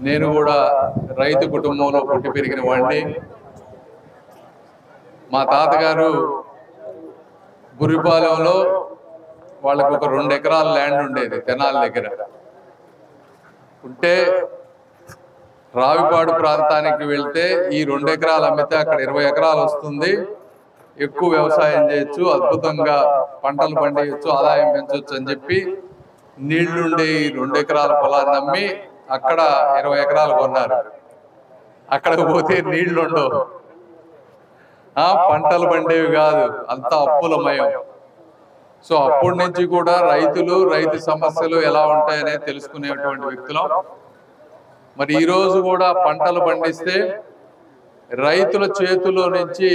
నేను కూడా రైతు కుటుంబంలో పుట్టి పెరిగిన వాడిని. మా తాతగారు గురిపాలెంలో వాళ్ళకు ఒక 2 ఎకరాల ల్యాండ్ ఉండేది తెనాలి దగ్గర ఉంటే, రావిపాడు ప్రాంతానికి వెళ్తే ఈ 2 ఎకరాలు అమ్మితే అక్కడ 20 ఎకరాలు వస్తుంది, ఎక్కువ వ్యవసాయం చేయొచ్చు, అద్భుతంగా పంటలు పండించవచ్చు, ఆదాయం పెంచవచ్చు అని చెప్పి నీళ్లుండే ఈ 2 ఎకరాల పొలాన్ని అమ్మి అక్కడ 20 ఎకరాలు కొన్నారు. అక్కడికి పోతే నీళ్లు ఉండవు, పంటలు పండేవి కాదు, అంతా అప్పులమయం. సో అప్పటి నుంచి కూడా రైతు సమస్యలు ఎలా ఉంటాయనేది తెలుసుకునేటువంటి వ్యక్తులం. మరి ఈ రోజు కూడా పంటలు పండిస్తే రైతుల చేతిలో నుంచి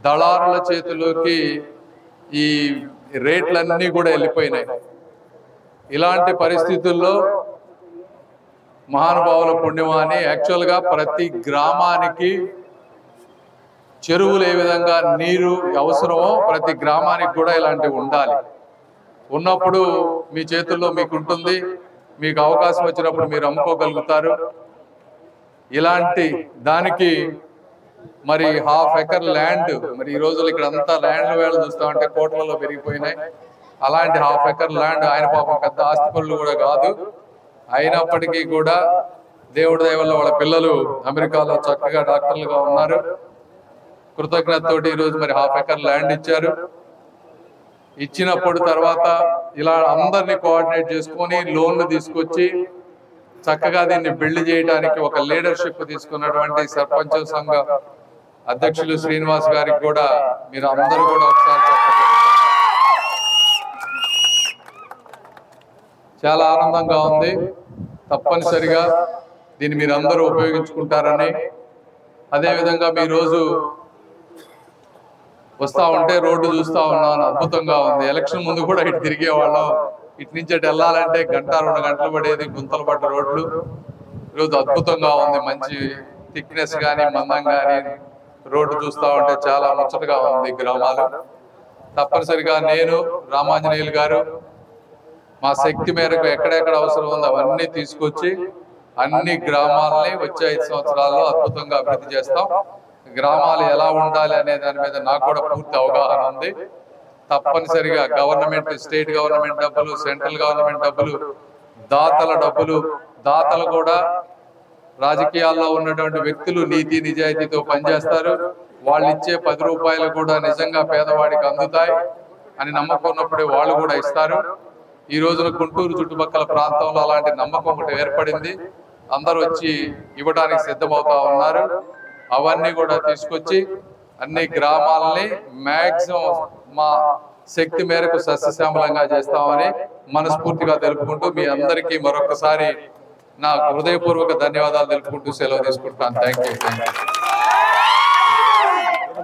దళారుల చేతిలోకి ఈ రేట్లన్నీ కూడా వెళ్ళిపోయినాయి. ఇలాంటి పరిస్థితుల్లో మహానుభావుల పుణ్యమాని యాక్చువల్గా ప్రతి గ్రామానికి చెరువులు ఏ విధంగా నీరు అవసరమో ప్రతి గ్రామానికి కూడా ఇలాంటివి ఉండాలి. ఉన్నప్పుడు మీ చేతుల్లో మీకు ఉంటుంది, మీకు అవకాశం వచ్చినప్పుడు మీరు అమ్ముకోగలుగుతారు. ఇలాంటి దానికి మరి 1/2 ఎకర్ ల్యాండ్, మరి ఈ రోజులు ఇక్కడ అంతా ల్యాండ్ వేళ చూస్తామంటే కోట్లలో పెరిగిపోయినాయి. అలాంటి 1/2 ఎకర్ ల్యాండ్, ఆయన పాపం పెద్ద ఆస్తిపరులు కూడా కాదు, అయినప్పటికీ కూడా దేవుడి దయ వల్ల వాళ్ళ పిల్లలు అమెరికాలో చక్కగా డాక్టర్లుగా ఉన్నారు. కృతజ్ఞతతోటి ఈరోజు మరి 1/2 ఎకర్ ల్యాండ్ ఇచ్చారు. ఇచ్చినప్పుడు తర్వాత ఇలా అందరినీ కోఆర్డినేట్ చేసుకొని లోన్లు తీసుకొచ్చి చక్కగా దీన్ని బిల్డ్ చేయడానికి ఒక లీడర్షిప్ తీసుకున్నటువంటి సర్పంచ్ సంఘ అధ్యక్షులు శ్రీనివాస్ గారికి కూడా మీరు అందరూ కూడా ఒకసారి చాలా ఆనందంగా ఉంది. తప్పనిసరిగా దీన్ని మీరు అందరూ ఉపయోగించుకుంటారని, అదేవిధంగా మీ రోజు వస్తా ఉంటే రోడ్డు చూస్తా ఉన్నాను, అద్భుతంగా ఉంది. ఎలక్షన్ ముందు కూడా ఇటు తిరిగేవాళ్ళం, ఇటు నుంచి అటు వెళ్ళాలంటే 1-2 గంటలు పడేది, గుంతలు పడ్డ రోడ్లు. ఈరోజు అద్భుతంగా ఉంది, మంచి థిక్నెస్ కానీ మందం కానీ రోడ్డు చూస్తా ఉంటే చాలా ముచ్చటగా ఉంది గ్రామాలు. తప్పనిసరిగా నేను, రామాంజనేయులు గారు మా శక్తి మేరకు ఎక్కడెక్కడ అవసరం ఉందో అవన్నీ తీసుకొచ్చి అన్ని గ్రామాలని వచ్చే 5 సంవత్సరాల్లో అద్భుతంగా అభివృద్ధి చేస్తాం. గ్రామాలు ఎలా ఉండాలి అనే దాని మీద నాకు కూడా పూర్తి అవగాహన ఉంది. తప్పనిసరిగా గవర్నమెంట్, స్టేట్ గవర్నమెంట్ డబ్బులు, సెంట్రల్ గవర్నమెంట్ డబ్బులు, దాతలు కూడా రాజకీయాల్లో ఉన్నటువంటి వ్యక్తులు నీతి నిజాయితీతో పనిచేస్తారు. వాళ్ళు ఇచ్చే 10 రూపాయలు కూడా నిజంగా పేదవాడికి అందుతాయి అని నమ్మకం ఉన్నప్పుడే వాళ్ళు కూడా ఇస్తారు. ఈ రోజున గుంటూరు చుట్టుపక్కల ప్రాంతంలో అలాంటి నమ్మకం ఒకటి ఏర్పడింది. అందరూ వచ్చి ఇవ్వడానికి సిద్ధమవుతా ఉన్నారు. అవన్నీ కూడా తీసుకొచ్చి అన్ని గ్రామాలని మ్యాక్సిమం మా శక్తి మేరకు సస్యశ్యామలంగా చేస్తామని మనస్ఫూర్తిగా తెలుపుకుంటూ మీ అందరికీ మరొకసారి నా హృదయపూర్వక ధన్యవాదాలు తెలుపుకుంటూ సెలవు తీసుకుంటాను. Thank you.